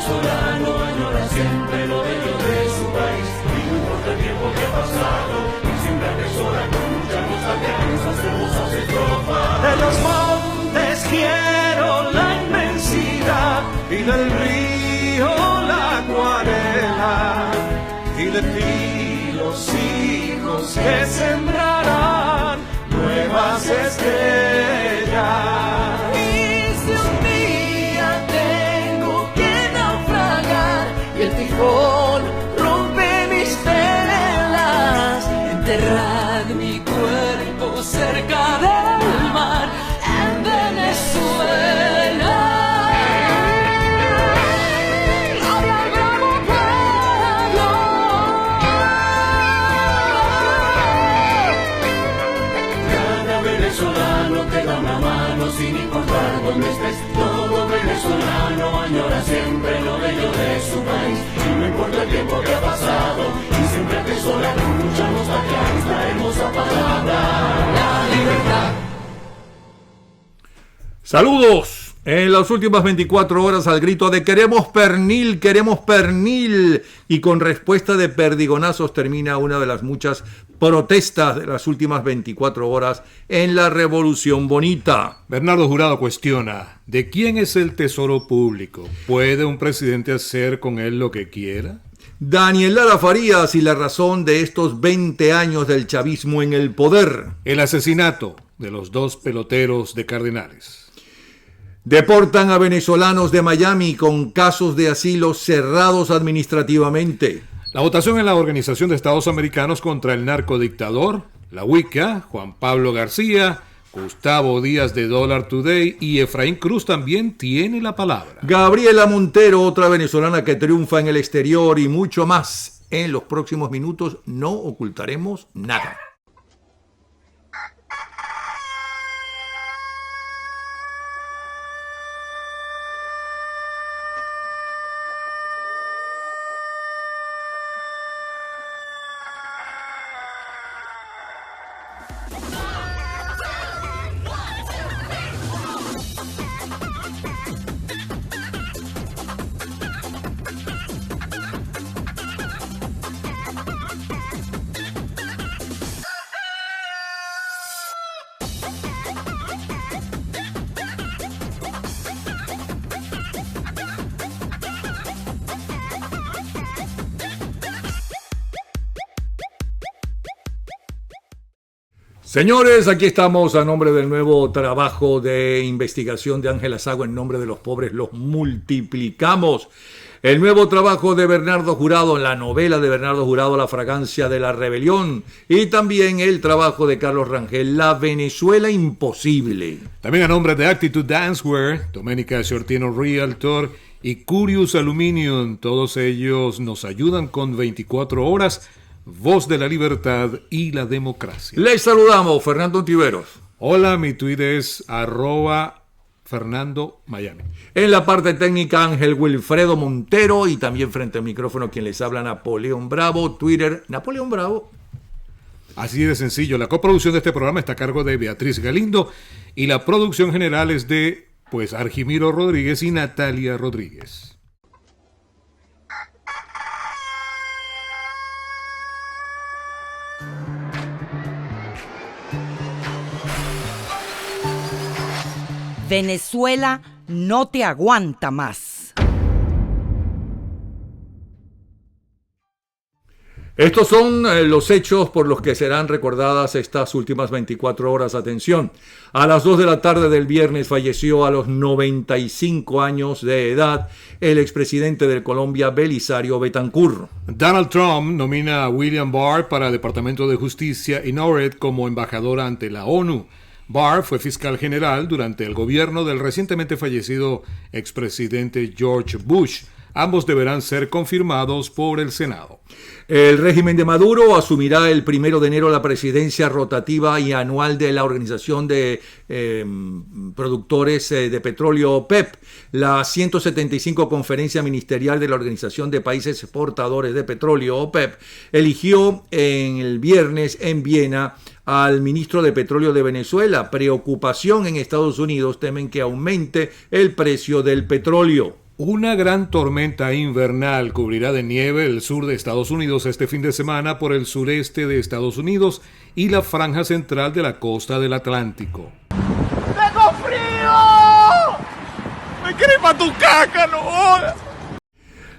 venezolano añora siempre lo bello de su país. Y no importa el tiempo que ha pasado, y siempre atesora con mucha nostalgia esas hermosas estrofas. De los montes quiero la inmensidad, y del río la acuarela, y de ti los hijos que sembrarán nuevas estrellas. Y si un día tengo que naufragar y el tifón rompe mis velas, enterrad mi cuerpo cerca del mar en Venezuela. Gloria al bravo pueblo. Cada venezolano te da una mano sin importar dónde estés. Todo venezolano añora siempre lo bello de su país. Y no importa el tiempo que ha pasado, y siempre atesora con mucha nostalgia esta hermosa palabra, la libertad. Saludos. En las últimas 24 horas al grito de queremos pernil, y con respuesta de perdigonazos termina una de las muchas protestas de las últimas 24 horas en la Revolución Bonita. Bernardo Jurado cuestiona, ¿de quién es el tesoro público? ¿Puede un presidente hacer con él lo que quiera? Daniel Lara Farías y la razón de estos 20 años del chavismo en el poder. El asesinato de los 2 peloteros de Cardenales. Deportan a venezolanos de Miami con casos de asilo cerrados administrativamente. La votación en la Organización de Estados Americanos contra el narcodictador, la UICA, Juan Pablo García, Gustavo Díaz de Dollar Today y Efraín Cruz también tiene la palabra. Gabriela Montero, otra venezolana que triunfa en el exterior y mucho más. En los próximos minutos no ocultaremos nada. Señores, aquí estamos a nombre del nuevo trabajo de investigación de Ángela Sago, En nombre de los pobres los multiplicamos. El nuevo trabajo de Bernardo Jurado, la novela de Bernardo Jurado, La fragancia de la rebelión. Y también el trabajo de Carlos Rangel, La Venezuela imposible. También a nombre de Actitude Dancewear, Doménica Shortino Realtor y Curious Aluminium. Todos ellos nos ayudan con 24 horas. Voz de la libertad y la democracia. Les saludamos, Fernando Tiveros. Hola, mi Twitter es @Fernando Miami. En la parte técnica, Ángel Wilfredo Montero, y también frente al micrófono quien les habla, Napoleón Bravo. Twitter, Napoleón Bravo. Así de sencillo. La coproducción de este programa está a cargo de Beatriz Galindo y la producción general es de Argimiro Rodríguez y Natalia Rodríguez. Venezuela no te aguanta más. Estos son los hechos por los que serán recordadas estas últimas 24 horas. Atención, a las 2 de la tarde del viernes falleció a los 95 años de edad el expresidente de Colombia, Belisario Betancur. Donald Trump nomina a William Barr para el Departamento de Justicia y Norred como embajador ante la ONU. Barr fue fiscal general durante el gobierno del recientemente fallecido expresidente George Bush. Ambos deberán ser confirmados por el Senado. El régimen de Maduro asumirá el 1 de enero la presidencia rotativa y anual de la Organización de Productores de Petróleo OPEP. La 175 Conferencia Ministerial de la Organización de Países Exportadores de Petróleo OPEP eligió el viernes en Viena al ministro de Petróleo de Venezuela. Preocupación en Estados Unidos, temen que aumente el precio del petróleo. Una gran tormenta invernal cubrirá de nieve el sur de Estados Unidos este fin de semana por el sureste de Estados Unidos y la franja central de la costa del Atlántico. ¡Tengo frío! ¡Me quieres para tu caca, no jodas!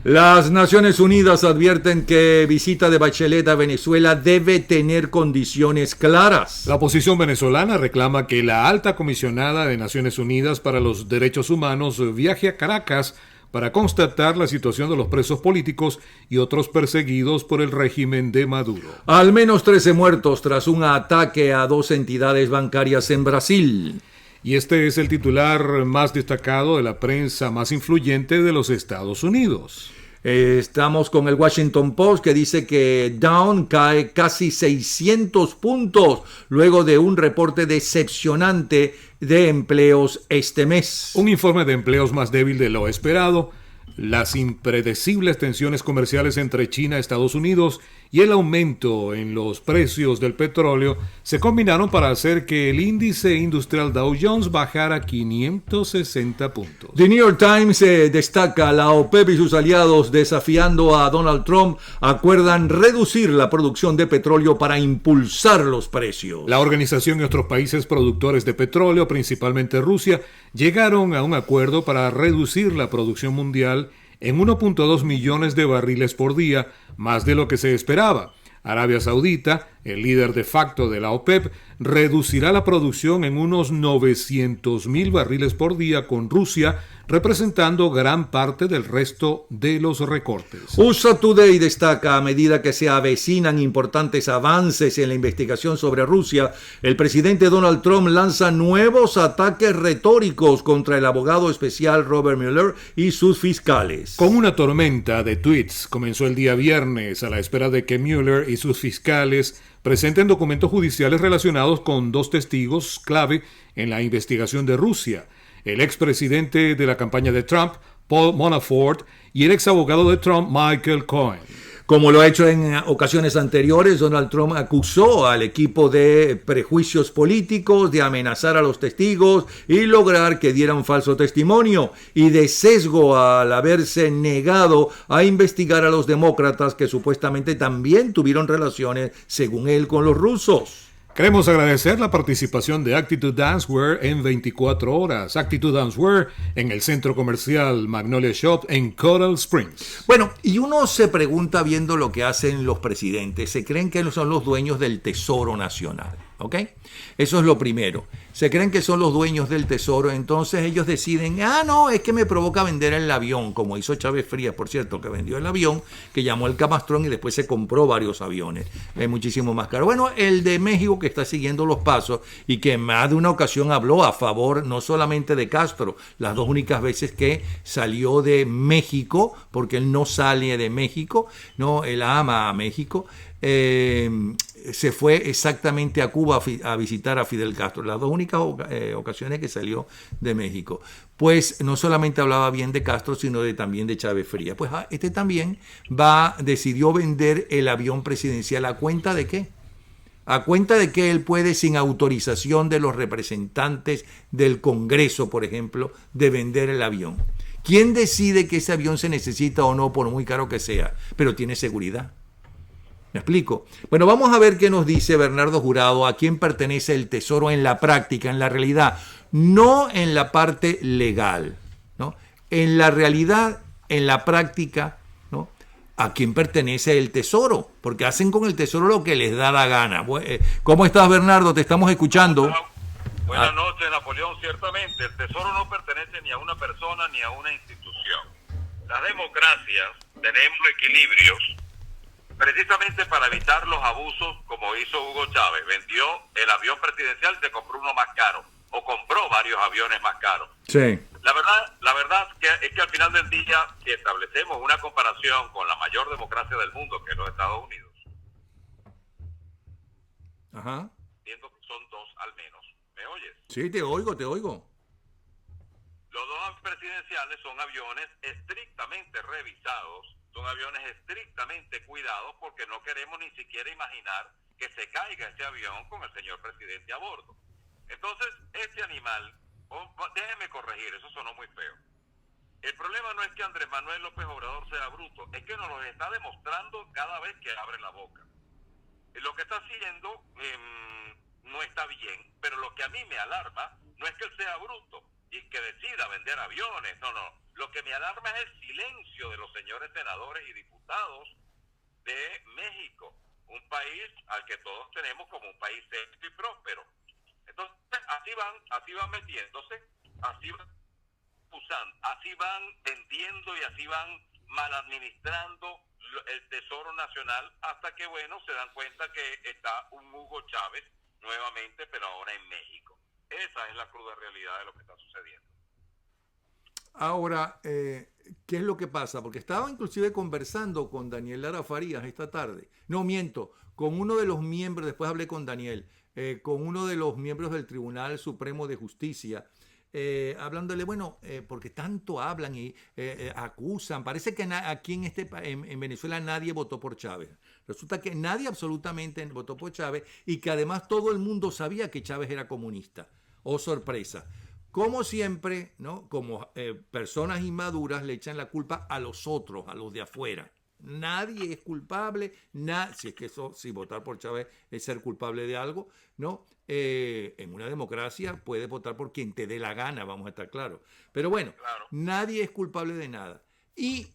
Las Naciones Unidas advierten que visita de Bachelet a Venezuela debe tener condiciones claras. La oposición venezolana reclama que la alta comisionada de Naciones Unidas para los Derechos Humanos viaje a Caracas para constatar la situación de los presos políticos y otros perseguidos por el régimen de Maduro. Al menos 13 muertos tras un ataque a 2 entidades bancarias en Brasil. Y este es el titular más destacado de la prensa más influyente de los Estados Unidos. Estamos con el Washington Post que dice que Dow cae casi 600 puntos luego de un reporte decepcionante de empleos este mes. Un informe de empleos más débil de lo esperado, las impredecibles tensiones comerciales entre China y Estados Unidos y el aumento en los precios del petróleo se combinaron para hacer que el índice industrial Dow Jones bajara 560 puntos. The New York Times destaca: la OPEP y sus aliados, desafiando a Donald Trump, acuerdan reducir la producción de petróleo para impulsar los precios. La organización y otros países productores de petróleo, principalmente Rusia, llegaron a un acuerdo para reducir la producción mundial en 1.2 millones de barriles por día, más de lo que se esperaba. Arabia Saudita, el líder de facto de la OPEP, reducirá la producción en unos 900,000 barriles por día, con Rusia representando gran parte del resto de los recortes. USA Today destaca: a medida que se avecinan importantes avances en la investigación sobre Rusia, el presidente Donald Trump lanza nuevos ataques retóricos contra el abogado especial Robert Mueller y sus fiscales. Con una tormenta de tweets comenzó el día viernes a la espera de que Mueller y sus fiscales presenten documentos judiciales relacionados con 2 testigos clave en la investigación de Rusia: el expresidente de la campaña de Trump, Paul Manafort, y el exabogado de Trump, Michael Cohen. Como lo ha hecho en ocasiones anteriores, Donald Trump acusó al equipo de prejuicios políticos, de amenazar a los testigos y lograr que dieran falso testimonio, y de sesgo al haberse negado a investigar a los demócratas que supuestamente también tuvieron relaciones, según él, con los rusos. Queremos agradecer la participación de Actitude Dancewear en 24 horas. Actitude Dancewear en el centro comercial Magnolia Shop en Coral Springs. Bueno, y uno se pregunta viendo lo que hacen los presidentes. Se creen que son los dueños del Tesoro Nacional, ¿ok? Eso es lo primero. Se creen que son los dueños del tesoro, entonces ellos deciden: no, es que me provoca vender el avión, como hizo Chávez Frías, por cierto, que vendió el avión, que llamó el Camastrón y después se compró varios aviones, muchísimo más caro. Bueno, el de México, que está siguiendo los pasos y que más de una ocasión habló a favor no solamente de Castro, las 2 únicas veces que salió de México, porque él no sale de México, no, él ama a México. Se fue exactamente a Cuba a visitar a Fidel Castro, las 2 únicas ocasiones que salió de México. Pues no solamente hablaba bien de Castro, sino también de Chávez Frías. Pues este también decidió vender el avión presidencial. ¿A cuenta de qué? A cuenta de que él puede, sin autorización de los representantes del Congreso, por ejemplo, de vender el avión. ¿Quién decide que ese avión se necesita o no, por muy caro que sea? Pero tiene seguridad. ¿Me explico? Bueno, vamos a ver qué nos dice Bernardo Jurado, a quién pertenece el tesoro en la práctica, en la realidad, no en la parte legal, ¿no? En la realidad, en la práctica, ¿no? ¿A quién pertenece el tesoro? Porque hacen con el tesoro lo que les da la gana. ¿Cómo estás, Bernardo? Te estamos escuchando. Buenas noches, Napoleón. Ciertamente, el tesoro no pertenece ni a una persona ni a una institución. Las democracias tenemos equilibrios precisamente para evitar los abusos, como hizo Hugo Chávez. Vendió el avión presidencial, se compró uno más caro, o compró varios aviones más caros. Sí. La verdad es que al final del día, si establecemos una comparación con la mayor democracia del mundo, que es los Estados Unidos, Ajá. siento que son 2 al menos. ¿Me oyes? Sí, te oigo. Los 2 presidenciales son aviones estrictamente revisados, son aviones estrictamente cuidados, porque no queremos ni siquiera imaginar que se caiga ese avión con el señor presidente a bordo. Entonces, este animal, déjeme corregir, eso sonó muy feo. El problema no es que Andrés Manuel López Obrador sea bruto, es que nos lo está demostrando cada vez que abre la boca. Lo que está haciendo no está bien, pero lo que a mí me alarma no es que él sea bruto y que decida vender aviones, no. Lo que me alarma es el silencio de los señores senadores y diputados de México, un país al que todos tenemos como un país serio y próspero. Entonces, así van metiéndose, así van usando, así van vendiendo y así van mal administrando el Tesoro Nacional hasta que, bueno, se dan cuenta que está un Hugo Chávez nuevamente, pero ahora en México. Esa es la cruda realidad de lo que está sucediendo. Ahora, ¿qué es lo que pasa? Porque estaba inclusive conversando con Daniel Lara Farías esta tarde. No, miento, con uno de los miembros, después hablé con Daniel, con uno de los miembros del Tribunal Supremo de Justicia, hablándole, bueno, porque tanto hablan y acusan. Parece que aquí en Venezuela nadie votó por Chávez. Resulta que nadie absolutamente votó por Chávez y que además todo el mundo sabía que Chávez era comunista. Oh, sorpresa. Como siempre, ¿no? Como personas inmaduras le echan la culpa a los otros, a los de afuera. Nadie es culpable, si es que si votar por Chávez es ser culpable de algo, ¿no? En una democracia puedes votar por quien te dé la gana, vamos a estar claros. Pero bueno, claro, nadie es culpable de nada. Y,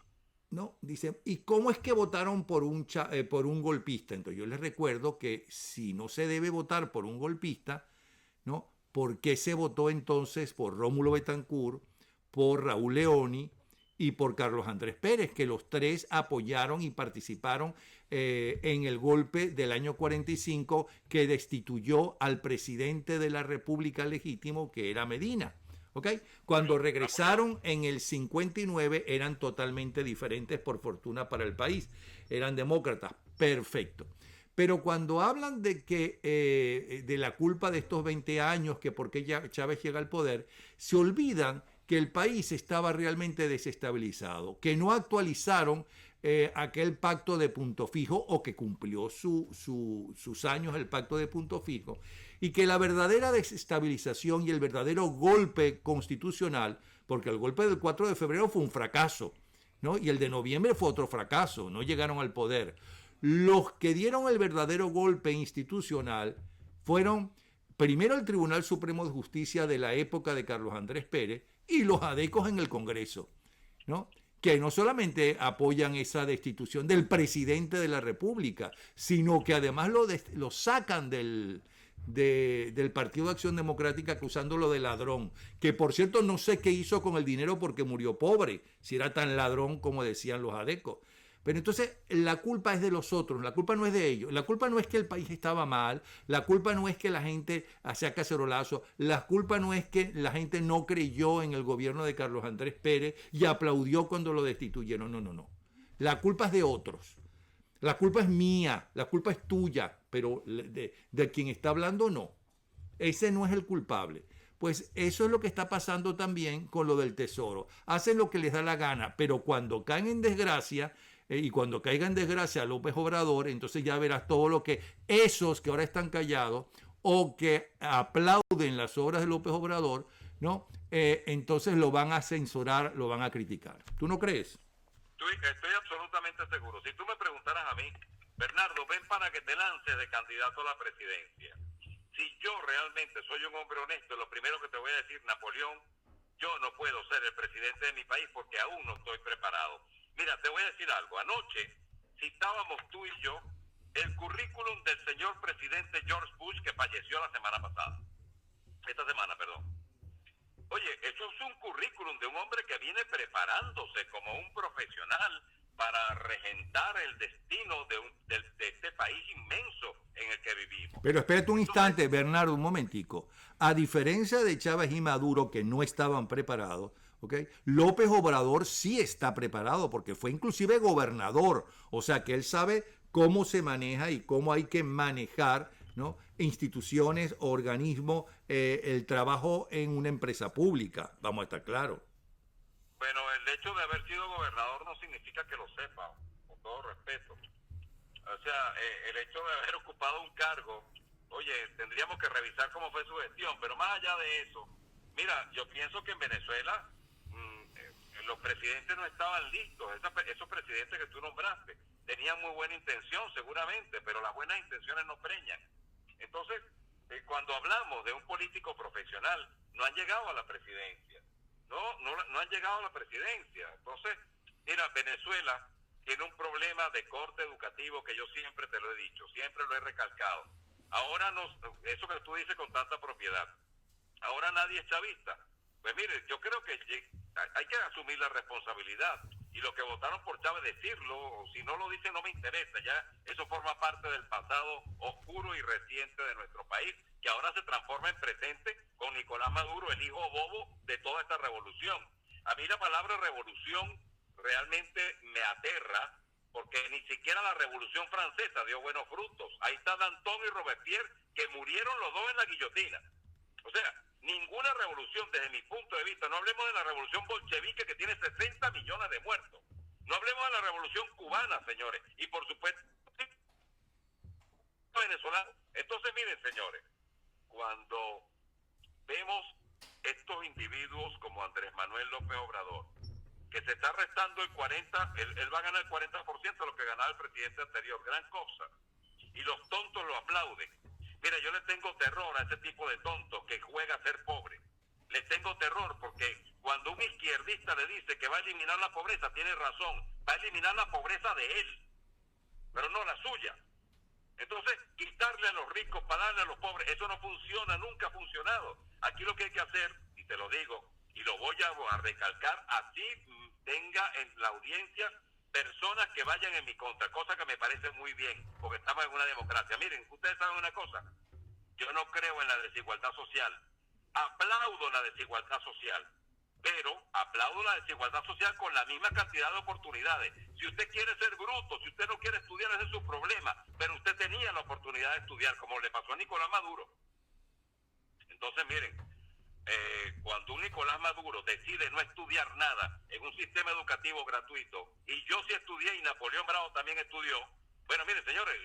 ¿no? Dicen, ¿y cómo es que votaron por un golpista? Entonces yo les recuerdo que si no se debe votar por un golpista, ¿no? ¿Por qué se votó entonces por Rómulo Betancourt, por Raúl Leoni y por Carlos Andrés Pérez, que los tres apoyaron y participaron en el golpe del año 45 que destituyó al presidente de la República legítimo, que era Medina? ¿Okay? Cuando regresaron en el 59 eran totalmente diferentes, por fortuna para el país. Eran demócratas. Perfecto. Pero cuando hablan de que de la culpa de estos 20 años, que por qué Chávez llega al poder, se olvidan que el país estaba realmente desestabilizado, que no actualizaron aquel pacto de punto fijo, o que cumplió sus años el pacto de punto fijo, y que la verdadera desestabilización y el verdadero golpe constitucional, porque el golpe del 4 de febrero fue un fracaso, ¿no? Y el de noviembre fue otro fracaso, no llegaron al poder. Los que dieron el verdadero golpe institucional fueron primero el Tribunal Supremo de Justicia de la época de Carlos Andrés Pérez y los adecos en el Congreso, ¿no? Que no solamente apoyan esa destitución del presidente de la República, sino que además lo sacan del Partido de Acción Democrática, acusándolo de ladrón, que por cierto no sé qué hizo con el dinero porque murió pobre, si era tan ladrón como decían los adecos. Pero entonces la culpa es de los otros, la culpa no es de ellos, la culpa no es que el país estaba mal, la culpa no es que la gente hacía cacerolazo, la culpa no es que la gente no creyó en el gobierno de Carlos Andrés Pérez y aplaudió cuando lo destituyeron, no. La culpa es de otros, la culpa es mía, la culpa es tuya, pero de quien está hablando no, ese no es el culpable. Pues eso es lo que está pasando también con lo del Tesoro. Hacen lo que les da la gana, pero cuando caen en desgracia, y cuando caiga en desgracia López Obrador, entonces ya verás todo lo que esos que ahora están callados o que aplauden las obras de López Obrador, ¿no? Entonces lo van a censurar, lo van a criticar. ¿Tú no crees? Estoy absolutamente seguro. Si tú me preguntaras a mí, Bernardo, ven para que te lances de candidato a la presidencia. Si yo realmente soy un hombre honesto, lo primero que te voy a decir, Napoleón, yo no puedo ser el presidente de mi país porque aún no estoy preparado. Mira, te voy a decir algo. Anoche citábamos tú y yo el currículum del señor presidente George Bush, que falleció esta semana, perdón. Oye, eso es un currículum de un hombre que viene preparándose como un profesional para regentar el destino de este país inmenso en el que vivimos. Pero espérate un instante, Bernardo, un momentico. A diferencia de Chávez y Maduro, que no estaban preparados, ¿okay? López Obrador sí está preparado porque fue inclusive gobernador, o sea que él sabe cómo se maneja y cómo hay que manejar, ¿no? Instituciones, organismos, el trabajo en una empresa pública, vamos a estar claros. Bueno, el hecho de haber sido gobernador no significa que lo sepa, con todo respeto. O sea, el hecho de haber ocupado un cargo, oye, tendríamos que revisar cómo fue su gestión, pero más allá de eso, mira, yo pienso que en Venezuela los presidentes no estaban listos. Esos presidentes que tú nombraste tenían muy buena intención seguramente, pero las buenas intenciones no preñan. Entonces, cuando hablamos de un político profesional, no han llegado a la presidencia. No han llegado a la presidencia. Entonces, mira, Venezuela tiene un problema de corte educativo que yo siempre te lo he dicho, siempre lo he recalcado. Ahora eso que tú dices con tanta propiedad, ahora nadie es chavista. Pues mire, yo creo que hay que asumir la responsabilidad, y los que votaron por Chávez decirlo, o si no lo dicen no me interesa, ya eso forma parte del pasado oscuro y reciente de nuestro país, que ahora se transforma en presente con Nicolás Maduro, el hijo bobo de toda esta revolución. A mí la palabra revolución realmente me aterra, porque ni siquiera la Revolución Francesa dio buenos frutos. Ahí está Danton y Robespierre, que murieron los dos en la guillotina. O sea, ninguna revolución desde mi punto de vista. No hablemos de la revolución bolchevique, que tiene 60 millones de muertos. No hablemos de la revolución cubana, señores. Y por supuesto, venezolano. Entonces, miren, señores, cuando vemos estos individuos como Andrés Manuel López Obrador, que se está restando el 40%, él va a ganar el 40% de lo que ganaba el presidente anterior, gran cosa. Y los tontos lo aplauden. Mira, yo le tengo terror a ese tipo de tontos que juega a ser pobre. Le tengo terror porque cuando un izquierdista le dice que va a eliminar la pobreza, tiene razón, va a eliminar la pobreza de él, pero no la suya. Entonces, quitarle a los ricos para darle a los pobres, eso no funciona, nunca ha funcionado. Aquí lo que hay que hacer, y te lo digo, y lo voy a recalcar, así tenga en la audiencia personas que vayan en mi contra, cosa que me parece muy bien, porque estamos en una democracia. Miren, ustedes saben una cosa, yo no creo en la desigualdad social, aplaudo la desigualdad social, pero aplaudo la desigualdad social con la misma cantidad de oportunidades. Si usted quiere ser bruto, si usted no quiere estudiar, ese es su problema, pero usted tenía la oportunidad de estudiar, como le pasó a Nicolás Maduro. Entonces, miren, cuando un Nicolás Maduro decide no estudiar nada en un sistema educativo gratuito, y yo sí estudié y Napoleón Bravo también estudió, bueno, miren, señores,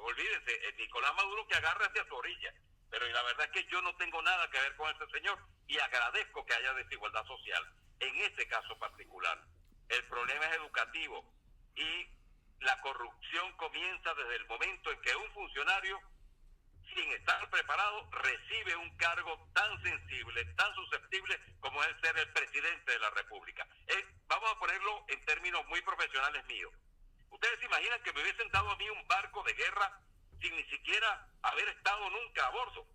olvídense, Nicolás Maduro que agarre hacia su orilla, pero la verdad es que yo no tengo nada que ver con ese señor, y agradezco que haya desigualdad social en ese caso particular. El problema es educativo, y la corrupción comienza desde el momento en que un funcionario, sin estar preparado, recibe un cargo tan sensible, tan susceptible como es ser el presidente de la República. Vamos a ponerlo en términos muy profesionales míos. ¿Ustedes se imaginan que me hubiesen dado a mí un barco de guerra sin ni siquiera haber estado nunca a bordo?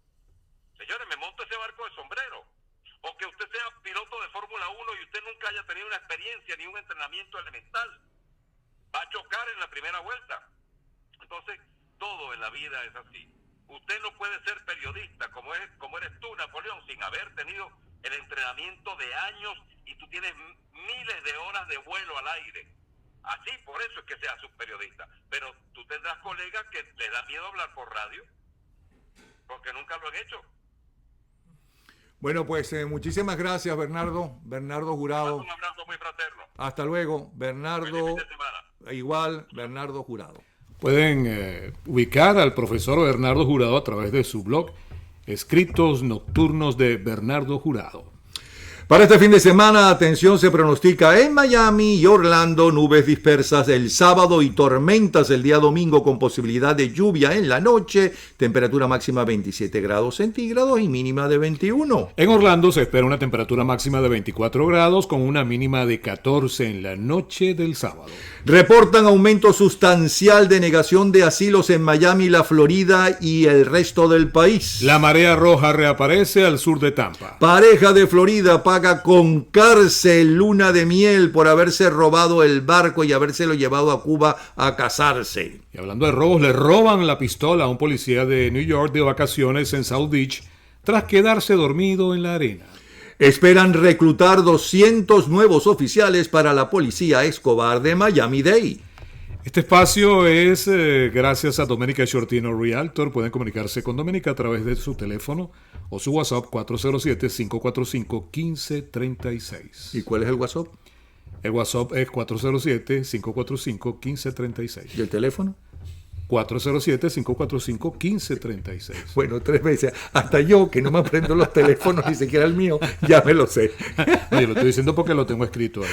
Señores, me monto ese barco de sombrero. O que usted sea piloto de Fórmula 1 y usted nunca haya tenido una experiencia ni un entrenamiento elemental. Va a chocar en la primera vuelta. Entonces, todo en la vida es así. Usted no puede ser periodista como eres tú, Napoleón, sin haber tenido el entrenamiento de años, y tú tienes miles de horas de vuelo al aire. Así, por eso es que seas un periodista. Pero tú tendrás colegas que les da miedo hablar por radio, porque nunca lo han hecho. Bueno, pues muchísimas gracias, Bernardo Jurado. Un abrazo muy fraterno. Hasta luego, Bernardo. Feliz fin de semana. Igual, Bernardo Jurado. Pueden ubicar al profesor Bernardo Jurado a través de su blog Escritos Nocturnos de Bernardo Jurado. Para este fin de semana, atención, se pronostica en Miami y Orlando nubes dispersas el sábado y tormentas el día domingo con posibilidad de lluvia en la noche, temperatura máxima 27 grados centígrados y mínima de 21. En Orlando se espera una temperatura máxima de 24 grados con una mínima de 14 en la noche del sábado. Reportan aumento sustancial de negación de asilos en Miami, la Florida y el resto del país. La marea roja reaparece al sur de Tampa. Pareja de Florida paga con cárcel luna de miel por haberse robado el barco y habérselo llevado a Cuba a casarse. Y hablando de robos, le roban la pistola a un policía de New York de vacaciones en South Beach tras quedarse dormido en la arena. Esperan reclutar 200 nuevos oficiales para la policía Escobar de Miami-Dade. Este espacio es gracias a Doménica Shortino Realtor. Pueden comunicarse con Doménica a través de su teléfono o su WhatsApp 407-545-1536. ¿Y cuál es el WhatsApp? El WhatsApp es 407-545-1536. ¿Y el teléfono? 407-545-1536. Bueno, 3 veces. Hasta yo, que no me aprendo los teléfonos, ni siquiera el mío, ya me lo sé. No, yo lo estoy diciendo porque lo tengo escrito ahí.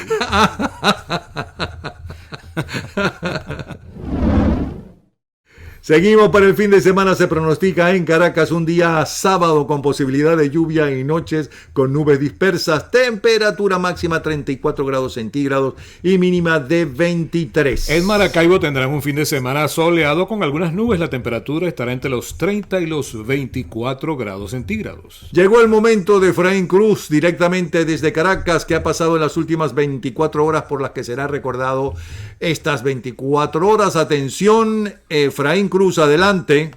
Seguimos para el fin de semana. Se pronostica en Caracas un día sábado con posibilidad de lluvia y noches con nubes dispersas. Temperatura máxima 34 grados centígrados y mínima de 23. En Maracaibo tendrán un fin de semana soleado con algunas nubes. La temperatura estará entre los 30 y los 24 grados centígrados. Llegó el momento de Efraín Cruz, directamente desde Caracas, que ha pasado en las últimas 24 horas por las que será recordado estas 24 horas. Atención, Efraín Cruz, adelante.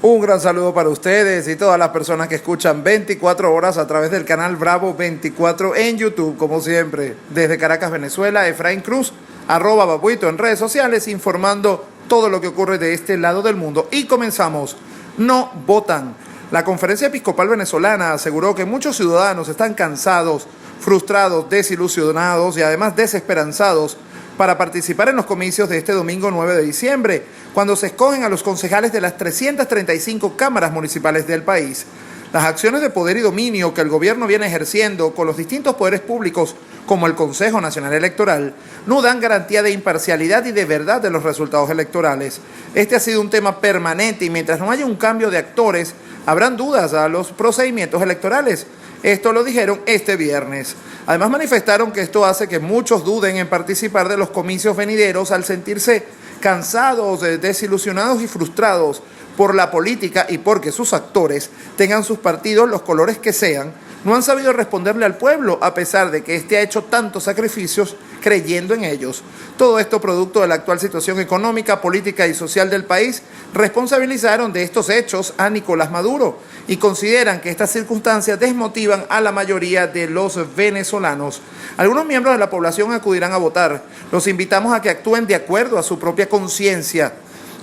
Un gran saludo para ustedes y todas las personas que escuchan 24 horas a través del canal Bravo 24 en YouTube, como siempre. Desde Caracas, Venezuela, Efraín Cruz, @Babuito en redes sociales, informando todo lo que ocurre de este lado del mundo. Y comenzamos. No votan. La Conferencia Episcopal Venezolana aseguró que muchos ciudadanos están cansados, frustrados, desilusionados y además desesperanzados para participar en los comicios de este domingo 9 de diciembre, cuando se escogen a los concejales de las 335 cámaras municipales del país. Las acciones de poder y dominio que el gobierno viene ejerciendo con los distintos poderes públicos, como el Consejo Nacional Electoral, no dan garantía de imparcialidad y de verdad de los resultados electorales. Este ha sido un tema permanente y mientras no haya un cambio de actores, habrán dudas a los procedimientos electorales. Esto lo dijeron este viernes. Además manifestaron que esto hace que muchos duden en participar de los comicios venideros al sentirse cansados, desilusionados y frustrados por la política y porque sus actores, tengan sus partidos los colores que sean, no han sabido responderle al pueblo a pesar de que éste ha hecho tantos sacrificios creyendo en ellos. Todo esto producto de la actual situación económica, política y social del país. Responsabilizaron de estos hechos a Nicolás Maduro y consideran que estas circunstancias desmotivan a la mayoría de los venezolanos. Algunos miembros de la población acudirán a votar. Los invitamos a que actúen de acuerdo a su propia conciencia,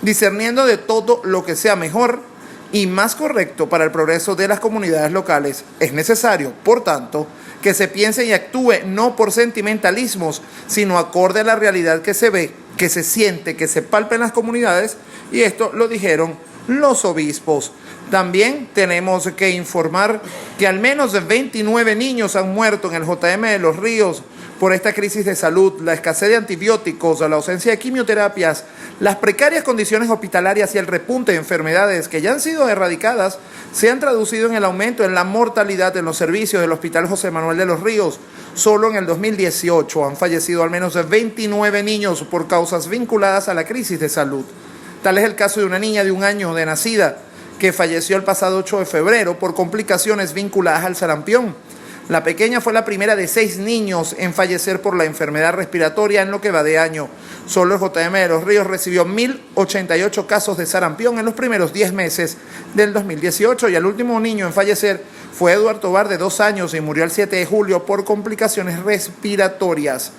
discerniendo de todo lo que sea mejor y más correcto para el progreso de las comunidades locales. Es necesario, por tanto, que se piense y actúe no por sentimentalismos, sino acorde a la realidad que se ve, que se siente, que se palpa en las comunidades, y esto lo dijeron los obispos. También tenemos que informar que al menos 29 niños han muerto en el JM de Los Ríos por esta crisis de salud, la escasez de antibióticos, la ausencia de quimioterapias, las precarias condiciones hospitalarias y el repunte de enfermedades que ya han sido erradicadas se han traducido en el aumento en la mortalidad en los servicios del Hospital José Manuel de Los Ríos. Solo en el 2018 han fallecido al menos 29 niños por causas vinculadas a la crisis de salud. Tal es el caso de una niña de 1 año de nacida que falleció el pasado 8 de febrero por complicaciones vinculadas al sarampión. La pequeña fue la primera de 6 niños en fallecer por la enfermedad respiratoria en lo que va de año. Solo el JM de Los Ríos recibió 1.088 casos de sarampión en los primeros 10 meses del 2018 y el último niño en fallecer fue Eduardo Tobar, de 2 años, y murió el 7 de julio por complicaciones respiratorias.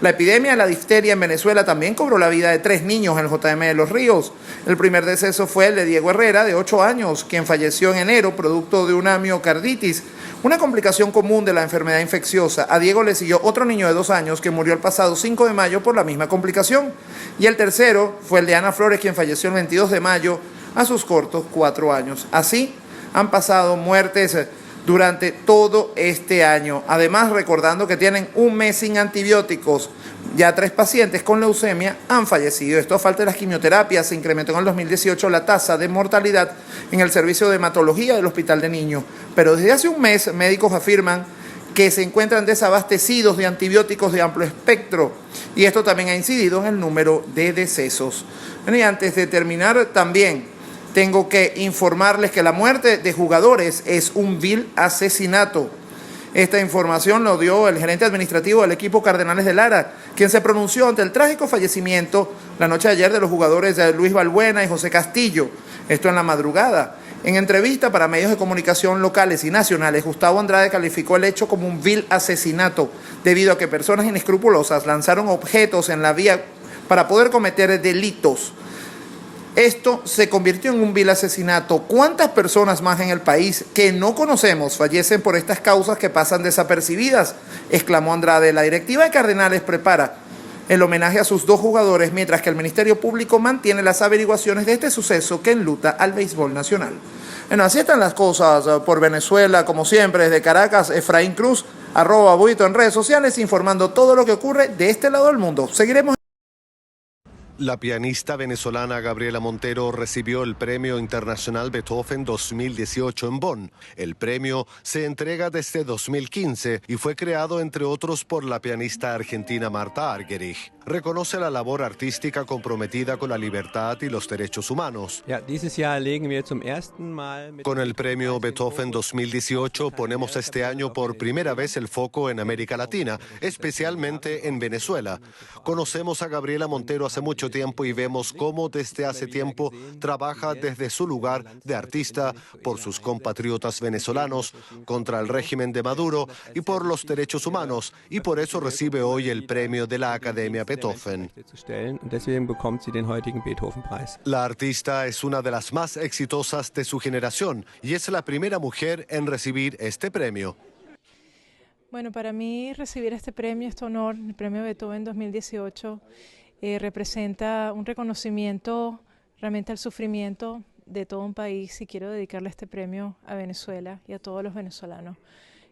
La epidemia de la difteria en Venezuela también cobró la vida de 3 niños en el JM de Los Ríos. El primer deceso fue el de Diego Herrera, de 8 años, quien falleció en enero producto de una miocarditis, una complicación común de la enfermedad infecciosa. A Diego le siguió otro niño de 2 años que murió el pasado 5 de mayo por la misma complicación. Y el tercero fue el de Ana Flores, quien falleció el 22 de mayo a sus cortos 4 años. Así han pasado muertes durante todo este año. Además, recordando que tienen 1 mes sin antibióticos, ya 3 pacientes con leucemia han fallecido. Esto a falta de las quimioterapias. Se incrementó en el 2018 la tasa de mortalidad en el servicio de hematología del Hospital de Niños. Pero desde hace 1 mes, médicos afirman que se encuentran desabastecidos de antibióticos de amplio espectro. Y esto también ha incidido en el número de decesos. Bueno, y antes de terminar, también tengo que informarles que la muerte de jugadores es un vil asesinato. Esta información lo dio el gerente administrativo del equipo Cardenales de Lara, quien se pronunció ante el trágico fallecimiento la noche de ayer de los jugadores de Luis Balbuena y José Castillo. Esto en la madrugada. En entrevista para medios de comunicación locales y nacionales, Gustavo Andrade calificó el hecho como un vil asesinato, debido a que personas inescrupulosas lanzaron objetos en la vía para poder cometer delitos. Esto se convirtió en un vil asesinato. ¿Cuántas personas más en el país que no conocemos fallecen por estas causas que pasan desapercibidas?, exclamó Andrade. La directiva de Cardenales prepara el homenaje a sus 2 jugadores, mientras que el Ministerio Público mantiene las averiguaciones de este suceso que enluta al béisbol nacional. Bueno, así están las cosas por Venezuela, como siempre, desde Caracas, Efraín Cruz, @Buito en redes sociales, informando todo lo que ocurre de este lado del mundo. Seguiremos. La pianista venezolana Gabriela Montero recibió el Premio Internacional Beethoven 2018 en Bonn. El premio se entrega desde 2015 y fue creado, entre otros, por la pianista argentina Marta Argerich. Reconoce la labor artística comprometida con la libertad y los derechos humanos. Con el Premio Beethoven 2018 ponemos este año por primera vez el foco en América Latina, especialmente en Venezuela. Conocemos a Gabriela Montero hace mucho tiempo y vemos cómo desde hace tiempo trabaja desde su lugar de artista por sus compatriotas venezolanos, contra el régimen de Maduro y por los derechos humanos, y por eso recibe hoy el premio de la Academia Beethoven. La artista es una de las más exitosas de su generación y es la primera mujer en recibir este premio. Bueno, para mí recibir este premio, este honor, el Premio Beethoven 2018, representa un reconocimiento realmente al sufrimiento de todo un país, y quiero dedicarle este premio a Venezuela y a todos los venezolanos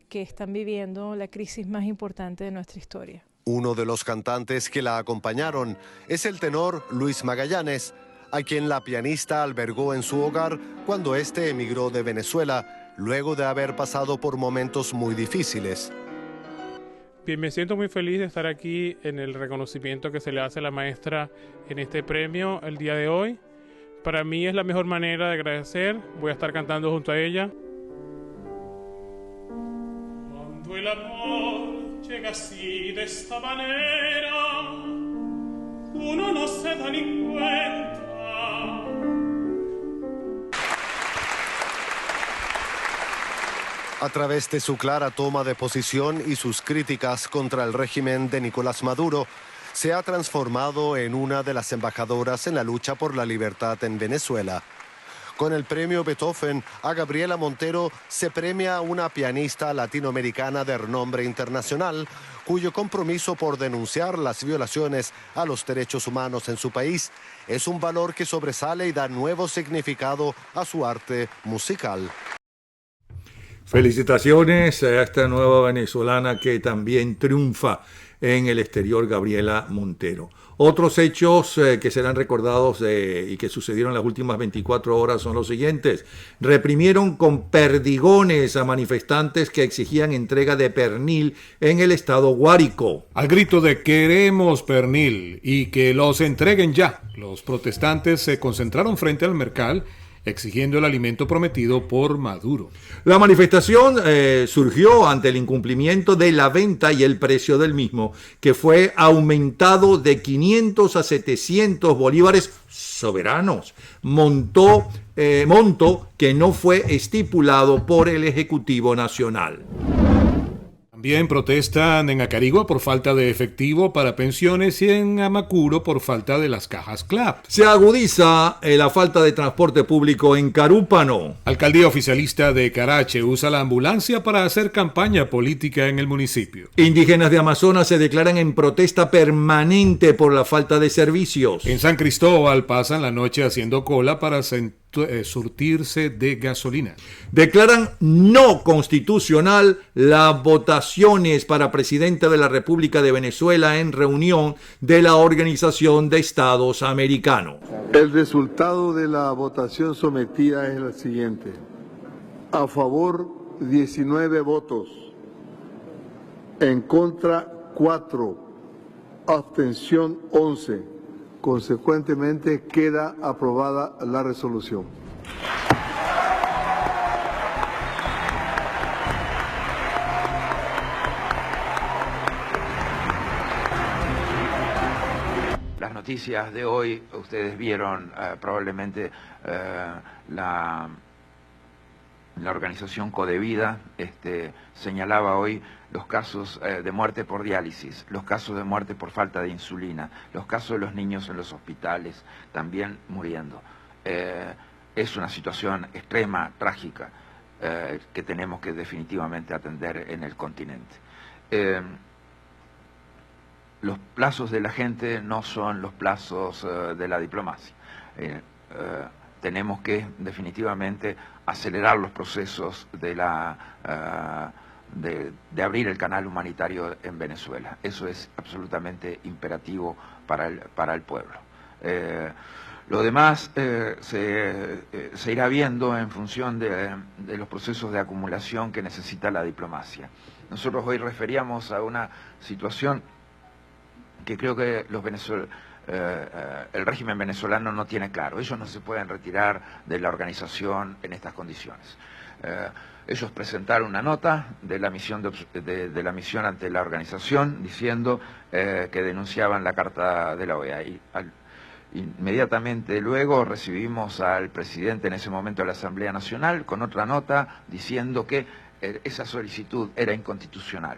que están viviendo la crisis más importante de nuestra historia. Uno de los cantantes que la acompañaron es el tenor Luis Magallanes, a quien la pianista albergó en su hogar cuando éste emigró de Venezuela, luego de haber pasado por momentos muy difíciles. Bien, me siento muy feliz de estar aquí en el reconocimiento que se le hace a la maestra en este premio el día de hoy. Para mí es la mejor manera de agradecer. Voy a estar cantando junto a ella. Cuando el amor llega así de esta manera, uno no se da ni cuenta. A través de su clara toma de posición y sus críticas contra el régimen de Nicolás Maduro, se ha transformado en una de las embajadoras en la lucha por la libertad en Venezuela. Con el premio Beethoven a Gabriela Montero se premia a una pianista latinoamericana de renombre internacional, cuyo compromiso por denunciar las violaciones a los derechos humanos en su país es un valor que sobresale y da nuevo significado a su arte musical. Felicitaciones a esta nueva venezolana que también triunfa en el exterior, Gabriela Montero. Otros hechos que serán recordados y que sucedieron en las últimas 24 horas son los siguientes. Reprimieron con perdigones a manifestantes que exigían entrega de pernil en el estado Guárico. Al grito de "queremos pernil" y que los entreguen ya, los protestantes se concentraron frente al Mercal exigiendo el alimento prometido por Maduro. La manifestación surgió ante el incumplimiento de la venta y el precio del mismo, que fue aumentado de 500 a 700 bolívares soberanos, monto que no fue estipulado por el Ejecutivo Nacional. También protestan en Acarigua por falta de efectivo para pensiones y en Amacuro por falta de las cajas CLAP. Se agudiza la falta de transporte público en Carúpano. Alcaldía oficialista de Carache usa la ambulancia para hacer campaña política en el municipio. Indígenas de Amazonas se declaran en protesta permanente por la falta de servicios. En San Cristóbal pasan la noche haciendo cola para surtirse de gasolina. Declaran no constitucional las votaciones para presidente de la República de Venezuela en reunión de la Organización de Estados Americanos. El resultado de la votación sometida es el siguiente. A favor 19 votos, en contra 4, abstención 11. Consecuentemente, queda aprobada la resolución. Las noticias de hoy, ustedes vieron probablemente la organización Codevida señalaba hoy los casos de muerte por diálisis, los casos de muerte por falta de insulina, los casos de los niños en los hospitales también muriendo. Es una situación extrema, trágica, que tenemos que definitivamente atender en el continente. los plazos de la gente no son los plazos de la diplomacia. Tenemos que definitivamente acelerar los procesos de abrir el canal humanitario en Venezuela. Eso es absolutamente imperativo para el pueblo. Lo demás se irá viendo en función de los procesos de acumulación que necesita la diplomacia. Nosotros hoy referíamos a una situación que creo que el régimen venezolano no tiene claro. Ellos no se pueden retirar de la organización en estas condiciones. Ellos presentaron una nota de la misión de la misión ante la organización diciendo que denunciaban la Carta de la OEA. Inmediatamente luego recibimos al presidente en ese momento de la Asamblea Nacional con otra nota diciendo que esa solicitud era inconstitucional.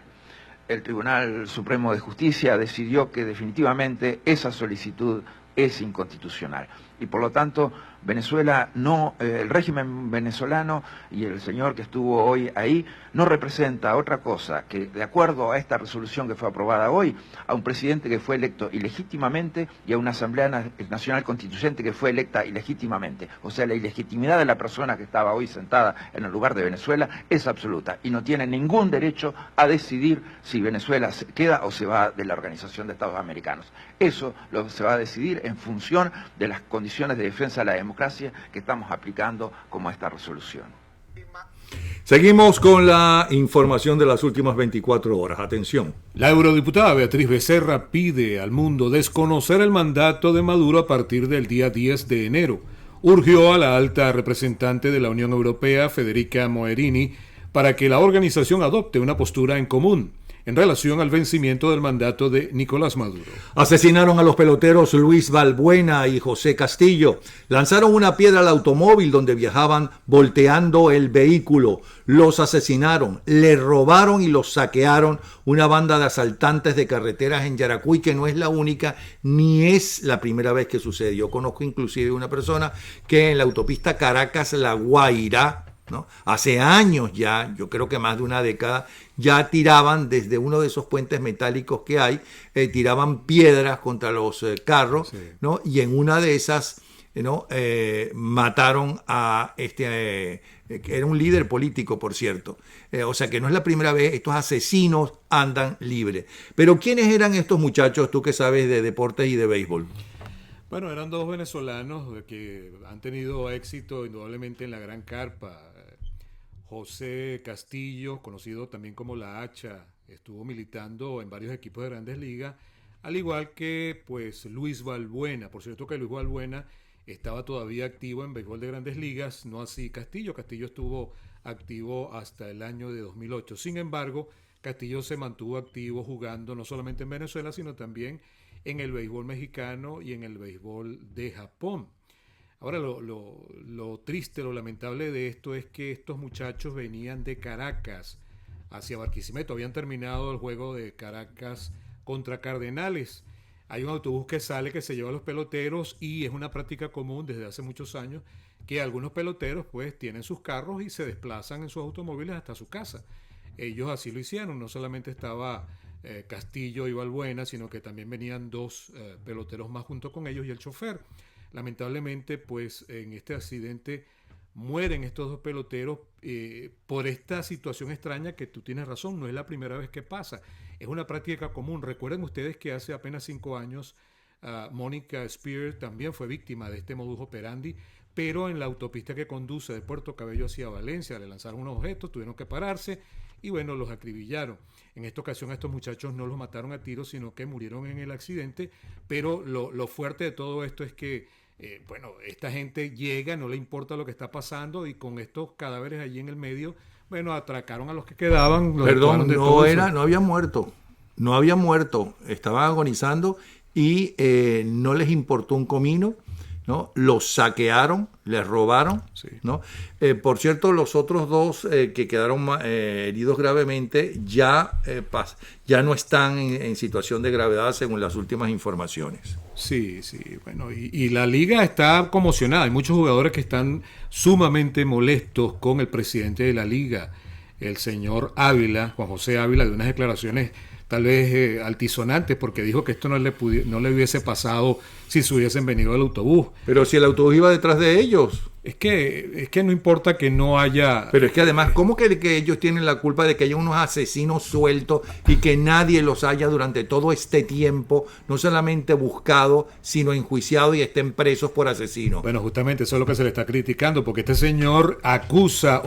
El Tribunal Supremo de Justicia decidió que definitivamente esa solicitud es inconstitucional y por lo tanto Venezuela el régimen venezolano y el señor que estuvo hoy ahí no representa otra cosa que, de acuerdo a esta resolución que fue aprobada hoy, a un presidente que fue electo ilegítimamente y a una Asamblea Nacional Constituyente que fue electa ilegítimamente. O sea, la ilegitimidad de la persona que estaba hoy sentada en el lugar de Venezuela es absoluta y no tiene ningún derecho a decidir si Venezuela se queda o se va de la Organización de Estados Americanos. Eso se va a decidir en función de las condiciones de defensa de la democracia que estamos aplicando como esta resolución. Seguimos con la información de las últimas 24 horas. Atención. La eurodiputada Beatriz Becerra pide al mundo desconocer el mandato de Maduro a partir del día 10 de enero. Urgió a la alta representante de la Unión Europea, Federica Mogherini, para que la organización adopte una postura en común en relación al vencimiento del mandato de Nicolás Maduro. Asesinaron a los peloteros Luis Valbuena y José Castillo. Lanzaron una piedra al automóvil donde viajaban volteando el vehículo. Los asesinaron, le robaron y los saquearon una banda de asaltantes de carreteras en Yaracuy, que no es la única ni es la primera vez que sucede. Yo conozco inclusive una persona que en la autopista Caracas-La Guaira, ¿no? Hace años ya, yo creo que más de una década, ya tiraban desde uno de esos puentes metálicos que hay, tiraban piedras contra los carros, sí, ¿no? Y en una de esas, ¿no? Mataron a que era un líder político, por cierto. O sea que no es la primera vez, estos asesinos andan libres. Pero ¿quiénes eran estos muchachos, tú que sabes de deportes y de béisbol? Bueno, eran dos venezolanos que han tenido éxito indudablemente en la Gran Carpa. José Castillo, conocido también como La Hacha, estuvo militando en varios equipos de Grandes Ligas, al igual que pues Luis Valbuena. Por cierto que Luis Valbuena estaba todavía activo en béisbol de Grandes Ligas, no así Castillo. Castillo estuvo activo hasta el año de 2008. Sin embargo, Castillo se mantuvo activo jugando no solamente en Venezuela, sino también en el béisbol mexicano y en el béisbol de Japón. Ahora, lo triste, lo lamentable de esto es que estos muchachos venían de Caracas hacia Barquisimeto. Habían terminado el juego de Caracas contra Cardenales. Hay un autobús que sale, que se lleva a los peloteros, y es una práctica común desde hace muchos años que algunos peloteros pues tienen sus carros y se desplazan en sus automóviles hasta su casa. Ellos así lo hicieron. No solamente estaba Castillo y Valbuena, sino que también venían dos peloteros más junto con ellos y el chofer. Lamentablemente, pues en este accidente mueren estos dos peloteros por esta situación extraña que tú tienes razón, no es la primera vez que pasa, es una práctica común. Recuerden ustedes que hace apenas 5 años Mónica Spear también fue víctima de este modus operandi, pero en la autopista que conduce de Puerto Cabello hacia Valencia le lanzaron unos objetos, tuvieron que pararse y bueno, los acribillaron. En esta ocasión a estos muchachos no los mataron a tiros, sino que murieron en el accidente, pero lo fuerte de todo esto es que bueno, esta gente llega, no le importa lo que está pasando, y con estos cadáveres allí en el medio, bueno, atracaron a los que quedaban. Perdón, no había muerto, estaban agonizando y no les importó un comino, ¿no? Los saquearon, les robaron, sí, ¿no? Por cierto, los otros dos que quedaron heridos gravemente ya no están en situación de gravedad según las últimas informaciones. Sí, bueno, y la liga está conmocionada. Hay muchos jugadores que están sumamente molestos con el presidente de la liga. el señor Ávila, Juan José Ávila, de unas declaraciones tal vez altisonantes, porque dijo que esto no le hubiese pasado si se hubiesen venido al autobús. Pero si el autobús iba detrás de ellos. Es que no importa que no haya... Pero es que además, ¿cómo que ellos tienen la culpa de que haya unos asesinos sueltos y que nadie los haya durante todo este tiempo, no solamente buscado, sino enjuiciado y estén presos por asesinos? Bueno, justamente eso es lo que se le está criticando, porque este señor acusa